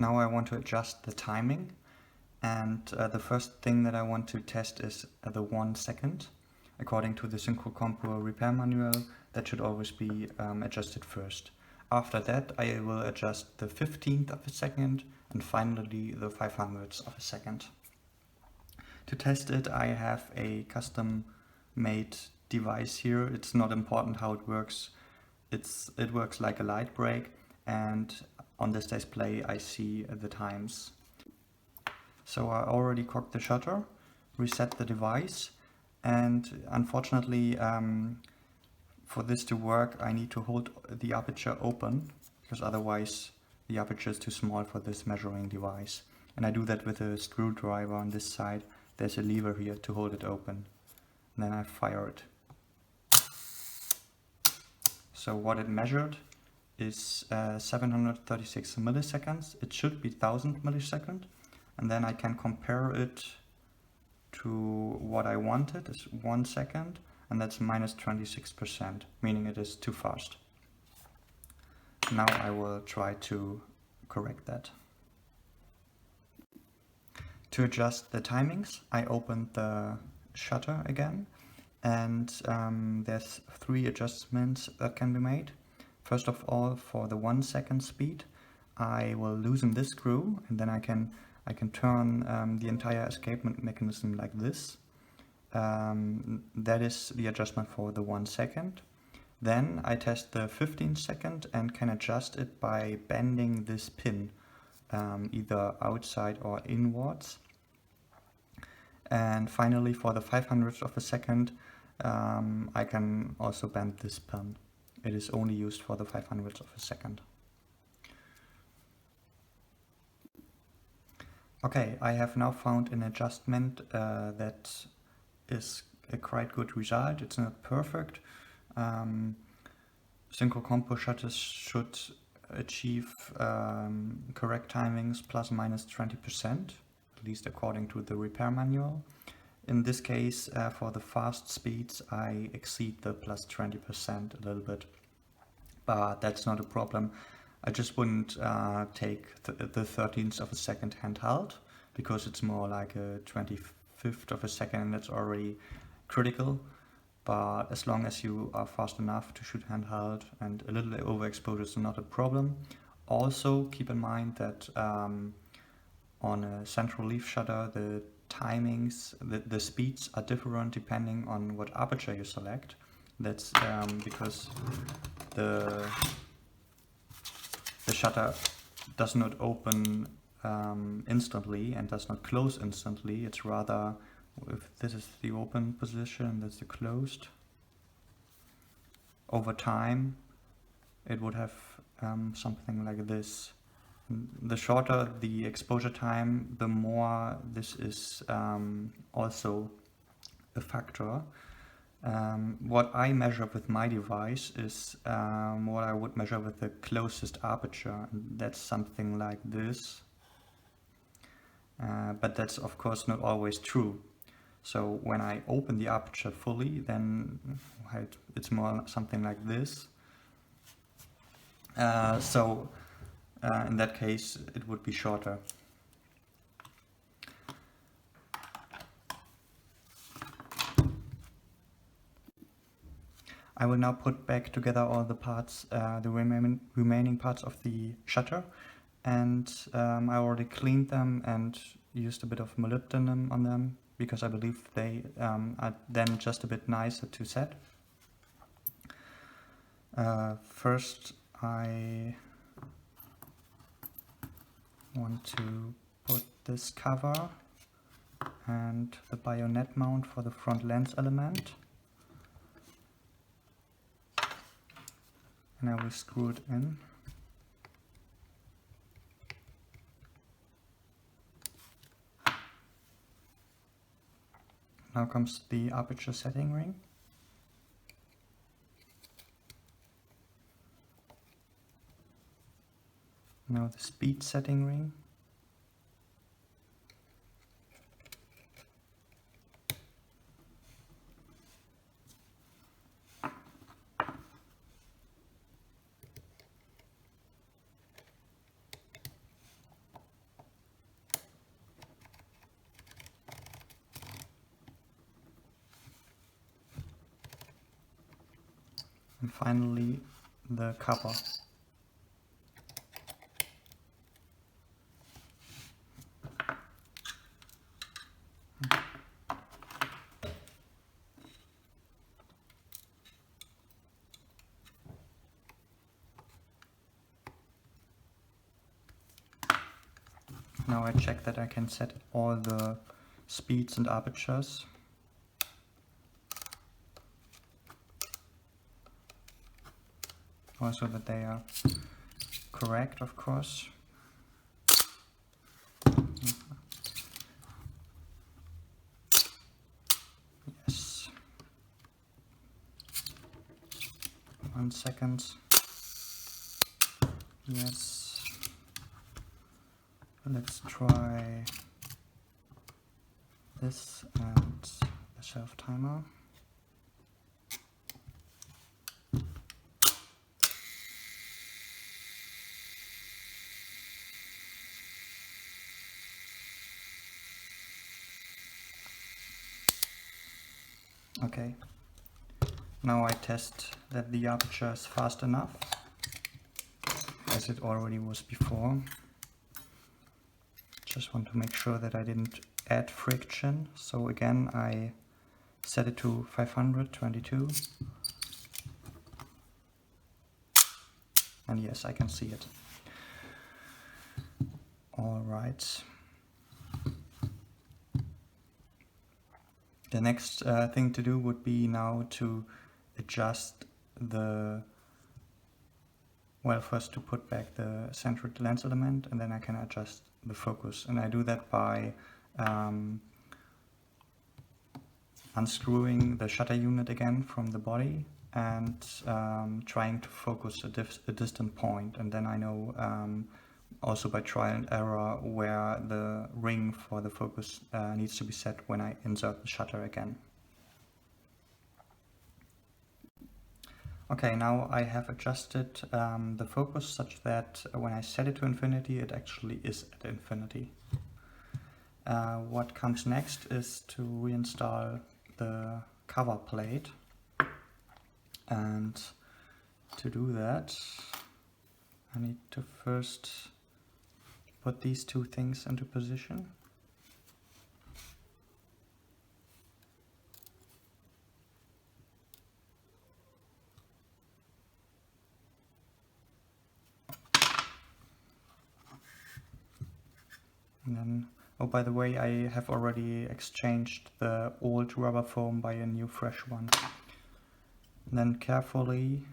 Now I want to adjust the timing, and the first thing that I want to test is the 1 second. According to the Ikon Contaflex repair manual, that should always be adjusted first. After that, I will adjust the 15th of a second and finally the 500ths of a second. To test it, I have a custom made device here. It's not important how it works. It works like a light brake, and on this display I see the times. So I already cocked the shutter, reset the device, and unfortunately for this to work I need to hold the aperture open, because otherwise the aperture is too small for this measuring device. And I do that with a screwdriver on this side. There's a lever here to hold it open. And then I fire it. So what it measured is 736 milliseconds. It should be 1000 milliseconds. And then I can compare it to what I wanted, is 1 second, and that's minus 26%, meaning it is too fast. Now I will try to correct that. To adjust the timings, I opened the shutter again, and there's 3 adjustments that can be made. First of all, for the 1 second speed, I will loosen this screw, and then I can turn the entire escapement mechanism like this. That is the adjustment for the 1 second. Then I test the 15 second and can adjust it by bending this pin, either outside or inwards. And finally, for the 500th of a second, I can also bend this pin. It is only used for the 500th of a second. Okay, I have now found an adjustment that is a quite good result. It's not perfect. Ikon Contaflex shutters should achieve correct timings plus minus 20%, at least according to the repair manual. In this case, for the fast speeds, I exceed the plus 20% a little bit, but that's not a problem. I just wouldn't take the 13th of a second handheld, because it's more like a 25th of a second, and that's already critical. But as long as you are fast enough to shoot handheld, and a little overexposure is not a problem. Also keep in mind that on a central leaf shutter, the timings, the speeds are different depending on what aperture you select. That's because the shutter does not open instantly and does not close instantly. It's rather, if this is the open position, that's the closed. Over time, it would have something like this. The shorter the exposure time, the more this is also a factor. What I measure with my device is what I would measure with the closest aperture. That's something like this. But that's of course not always true. So when I open the aperture fully, then it's more something like this. In that case, it would be shorter. I will now put back together all the parts, the remaining parts of the shutter, and I already cleaned them and used a bit of molybdenum on them, because I believe they are then just a bit nicer to set. First, I want to put this cover and the bayonet mount for the front lens element, and I will screw it in. Now comes the aperture setting ring. Now the speed setting ring. And finally the cover. Now I check that I can set all the speeds and apertures. Also that they are correct, of course. Yes. 1 second. Yes. Let's try this and the shelf timer. Okay. Now I test that the aperture is fast enough, as it already was before. Just want to make sure that I didn't add friction. So again, I set it to 522. And yes, I can see it. All right. The next thing to do would be now to adjust the, well, first to put back the centered lens element, and then I can adjust the focus. And I do that by unscrewing the shutter unit again from the body and trying to focus a distant point. And then I know also by trial and error where the ring for the focus needs to be set when I insert the shutter again. Okay, now I have adjusted the focus such that when I set it to infinity, it actually is at infinity. What comes next is to reinstall the cover plate, and to do that I need to first put these two things into position. And then, oh, by the way, I have already exchanged the old rubber foam by a new fresh one. And then carefully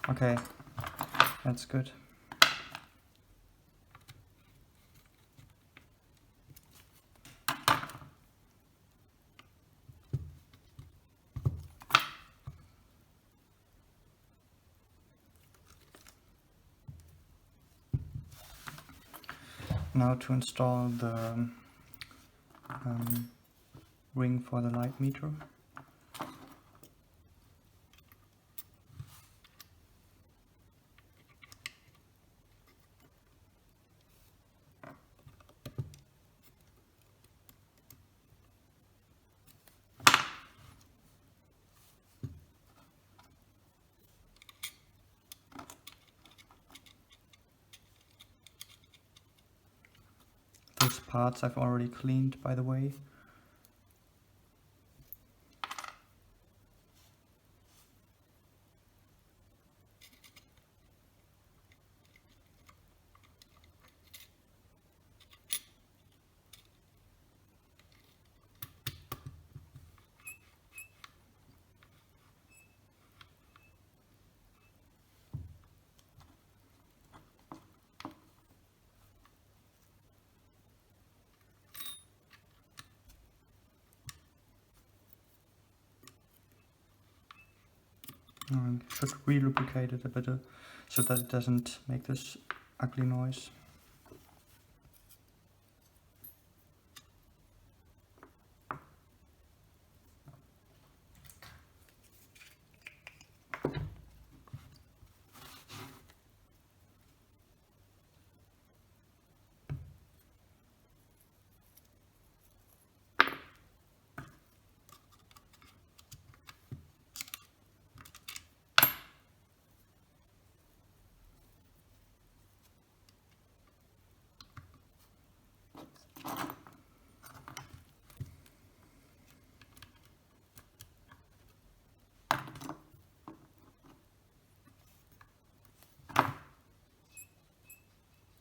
okay, that's good. Now to install the ring for the light meter. These parts I've already cleaned, by the way. I should re-lubricate it a bit so that it doesn't make this ugly noise.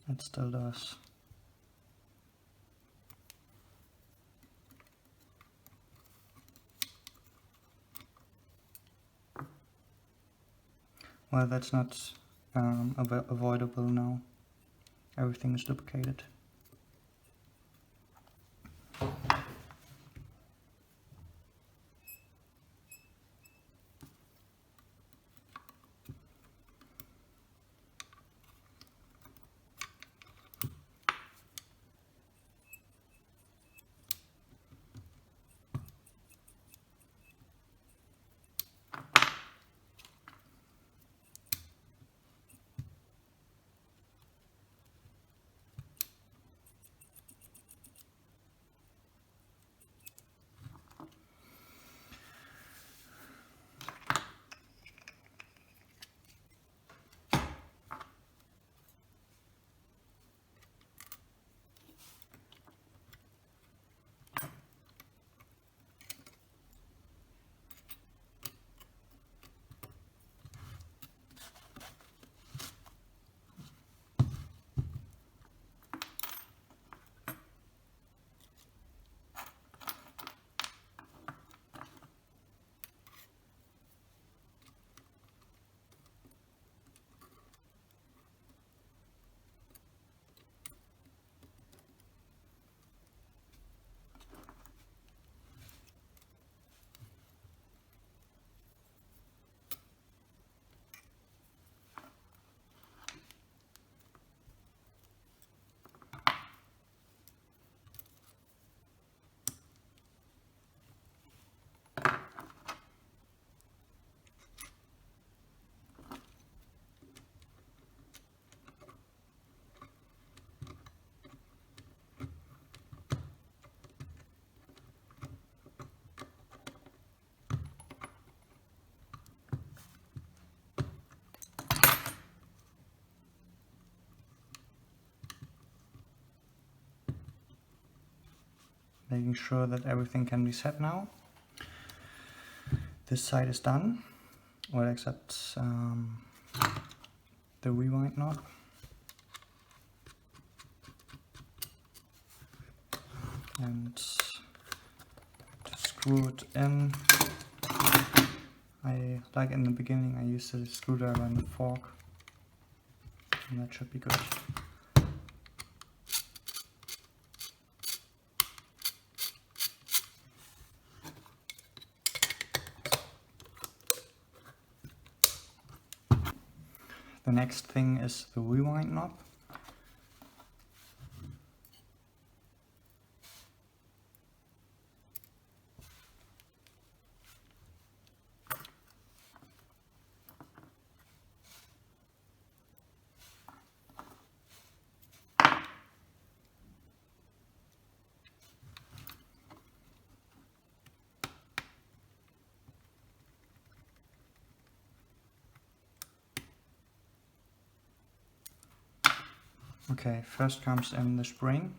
It still does. Well, that's not avoidable now. Everything is lubricated. Making sure that everything can be set now. This side is done, well, except the rewind knob. And to screw it in, like in the beginning, I used a screwdriver and a fork, and that should be good. The next thing is the rewind knob. Okay, first comes in the spring.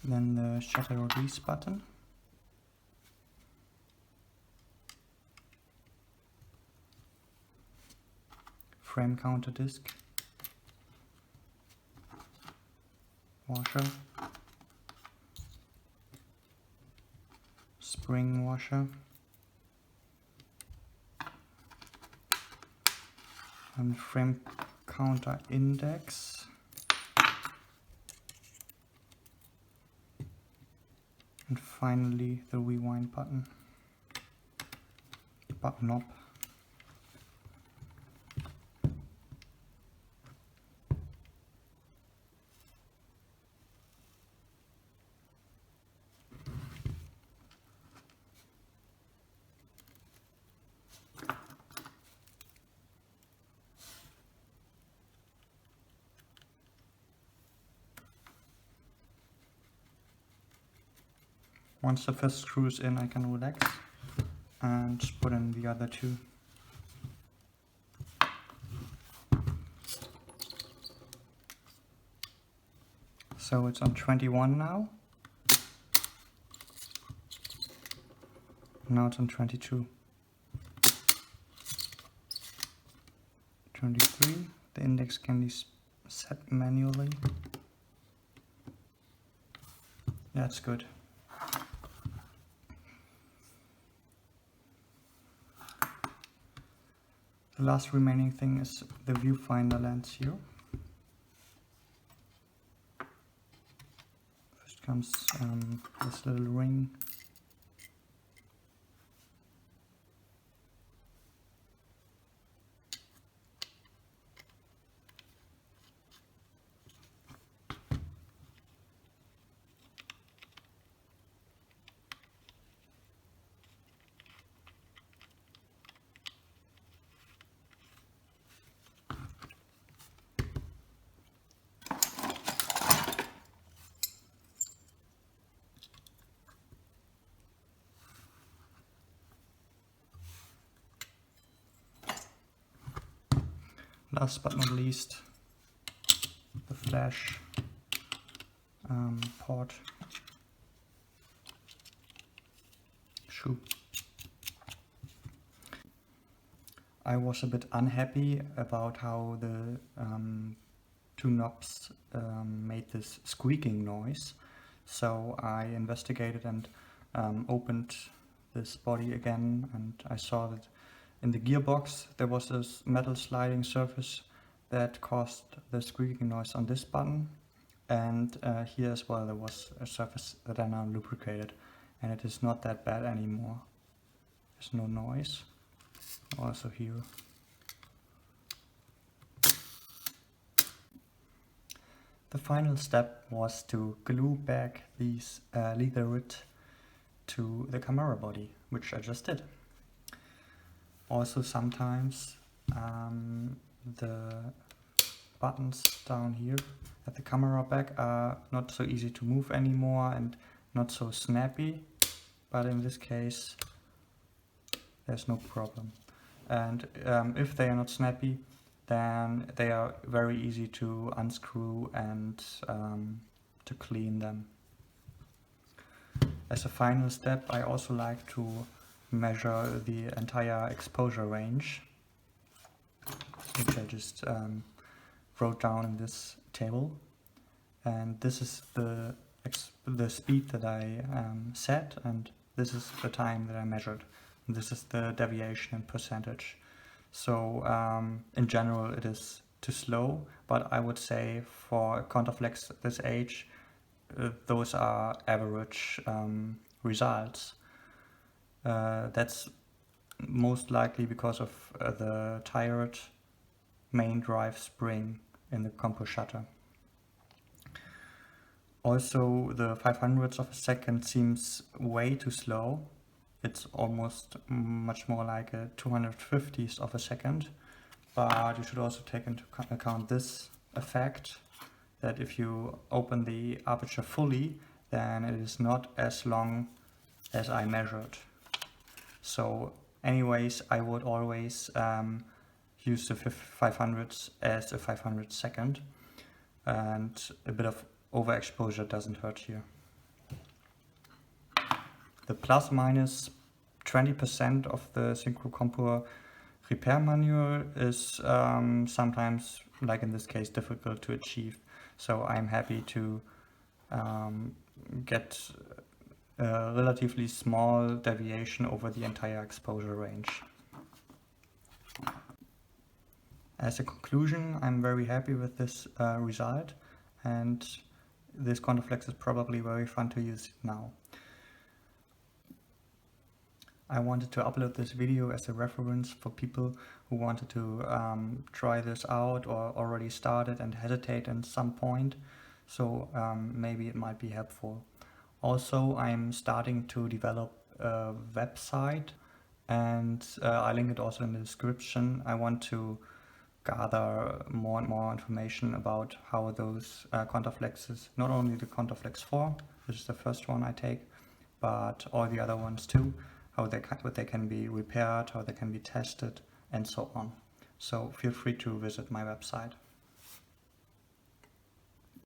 Then the shutter release button. Frame counter disc. Washer. Spring washer. And frame counter index. And finally the rewind button knob. Once the first screw is in, I can relax and just put in the other two. So it's on 21 now. Now it's on 22. 23. The index can be set manually. Yeah, it's good. The last remaining thing is the viewfinder lens here. First comes this little ring. Last but not least, the flash port shoe. I was a bit unhappy about how the two knobs made this squeaking noise, so I investigated and opened this body again, and I saw that in the gearbox there was this metal sliding surface that caused the squeaking noise on this button, and here as well there was a surface that I now lubricated, and it is not that bad anymore. There's no noise. Also here. The final step was to glue back these leatherette to the camera body, which I just did. Also sometimes the buttons down here at the camera back are not so easy to move anymore and not so snappy, but in this case there's no problem. And if they are not snappy, then they are very easy to unscrew and to clean them. As a final step, I also like to measure the entire exposure range, which I just wrote down in this table. And this is the speed that I set, and this is the time that I measured. And this is the deviation in percentage. So in general it is too slow, but I would say for Contaflex this age, those are average results. That's most likely because of the tired main drive spring in the compo shutter. Also, the 500ths of a second seems way too slow. It's almost much more like a 250th of a second, but you should also take into account this effect, that if you open the aperture fully, then it is not as long as I measured. So anyways, I would always use the 500ths as a 500th second, and a bit of overexposure doesn't hurt here. The plus minus 20% of the Synchro Compo repair manual is sometimes, like in this case, difficult to achieve. So I'm happy to get a relatively small deviation over the entire exposure range. As a conclusion, I'm very happy with this result, and this Contaflex is probably very fun to use now. I wanted to upload this video as a reference for people who wanted to try this out or already started and hesitate at some point. So maybe it might be helpful. Also, I'm starting to develop a website, and I link it also in the description. I want to gather more and more information about how those Contaflexes, not only the Contaflex IV, which is the first one I take, but all the other ones too, what they can be repaired, how they can be tested, and so on. So feel free to visit my website.